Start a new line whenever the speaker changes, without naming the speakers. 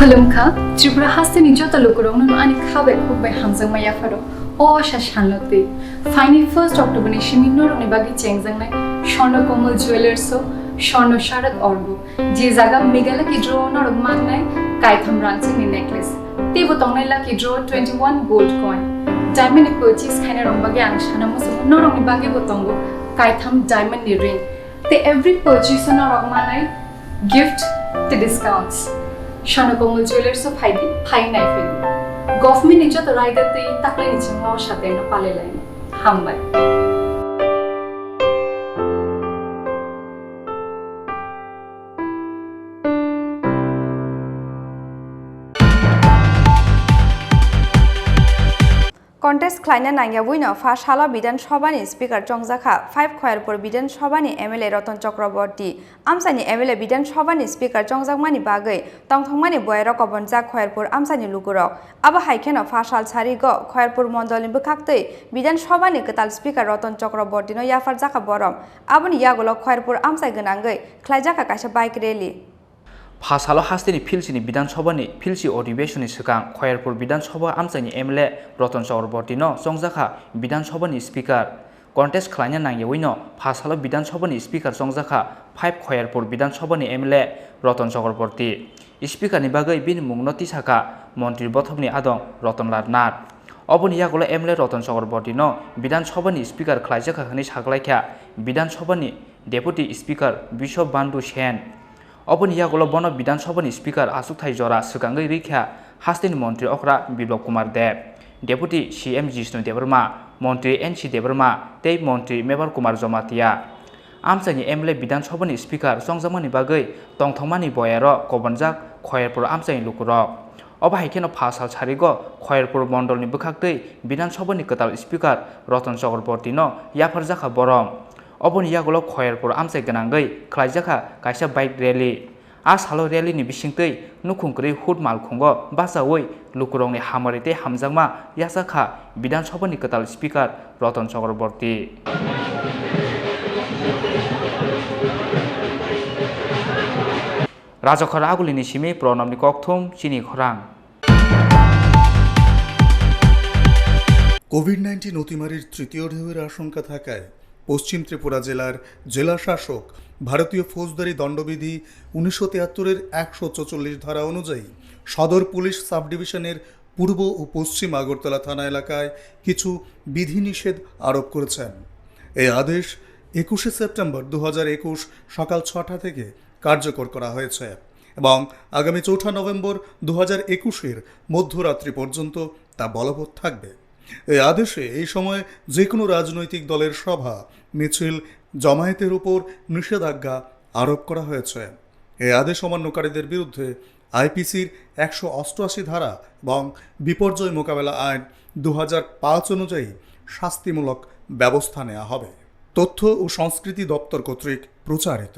Khulumkha, Tripura has the Nijota Lukurong and Kabek by Hamza Mayafaro, or Shashanlote. Finally, 1st October Nishiminor on Bagi Chengzang, Shono Komal Jewelers, Shono Sharat Orgo, Jizaga Migala Kidro, not of Manai, Kaitham Ransom necklace. They were Tonela Kidro 21 gold coin. Diamond purchase kind of Bagang, Shanamus, not only Bagi Botongo, Kaitham diamond ring. They every purchase on our Manai gift the discounts. Shono Komal Jewelers of Heidi, High Knife. Government Ninja the rider the Taklanicham or Shatena Paleline. Hambai.
Contest Khlaijakmani Nangya winner first hala Bidhan Sabhani Speaker Tongthokha 5 Khlaijakpur Bidhan Sabhani MLA Ratan Chakraborty Amsani MLA Bidhan Sabhani Speaker Tongthokmani Bagwi Tongthokmani Boyra Kobonjak Khlaijakpur Amsani Lukurok Aba Haikena first hal Sari go Khlaijakpur Mondolin Bukaktei Bidhan Sabhani Ketal Speaker Ratan Chakraborty no Yafarjaka Borom Abani Yagolo Khlaijakpur Amsai Ganangai Khlaijakha Kaisa bike rally
Pasalo hasteni pilsini Bidhan Sabhani pilsi odibeshoni sekang Khlaijakpur Bidhan Sabha amsani MLA Ratan Chakraborty no Tongthokha Bidhan Sabhani Speaker contest Khlaijakmani Nangya wino pasalo Bidhan Sabhani Speaker Tongthokha 5 Khlaijakpur Bidhan Sabhani MLA Ratan Chakraborty Speaker ni bagai bin mungnoti saka Montri Bothomni adong Ratan Latnat Oboni yagolo MLA Ratan Chakraborty no Bidhan Sabhani Speaker Khlaijakha khani saklaikha Bidhan Sabhani Deputy Speaker Bishop Bandu Sen Oboni yagolo bono Bidhan Sabhani Speaker Asukthai Jora Sukangai Rikha Hasteni Montri Okra Biplop Kumar Deb Deputy CM Jishnu Debarma Montri NC Debarma Tei Montri Mebar Kumar Jomatia Amsani MLA Bidhan Sabhani Speaker Tongthokmani Bagwi Tongthokmani Boyaro Kobonjak Khlaijakpur Amsani Lukurok Oba haikeno pasal sarigo Khlaijakpur Mondolni Bukaktei Bidhan Sabhani Ketal Speaker Ratan Chakraborty no Yafarjaka Borom Oboni yagolo Khlaijakpur amsai ganangai Khlaijakha kaisa bike rally salo rally ni bisingtei nukungkri hut malkhungo basawoi lukurongni hamarite hamjangma yasakha Bidhan Sabhani Ketal Speaker Ratan Chakraborty Rajakhara agulini simi pronamni kokthum Chini Khorang
কোভিড-19 অতিমারির তৃতীয় ঢেউয়ের আশঙ্কা থাকায় পশ্চিম ত্রিপুরা জেলার জেলা শাসক ভারতীয় ফৌজদারি দণ্ডবিধি 1973-এর 144 ধারা অনুযায়ী সদর পুলিশ সাব ডিভিশনের পূর্ব ও পশ্চিম আগরতলা থানা এলাকায় কিছু বিধিনিষেধ আরোপ করেছেন। এই আদেশ 21 সেপ্টেম্বর 2021 সকাল 6টা থেকে কার্যকর করা হয়েছে এবং আগামী 4 নভেম্বর 2021-এর মধ্যরাত্রি পর্যন্ত তা বলবৎ থাকবে। এই আদেশে এই সময় যে কোনো রাজনৈতিক দলের সভা মিছিল জমায়েতের উপর নিষেধাজ্ঞা আরোপ করা হয়েছে। এই আদেশ অমান্যকারীদের বিরুদ্ধে আইপিসির 188 ধারা এবং বিপর্যয় মোকাবেলা আইন 2005 অনুযায়ী শাস্তিমূলক ব্যবস্থা নেওয়া হবে। তথ্য ও সংস্কৃতি দপ্তর কর্তৃক প্রচারিত।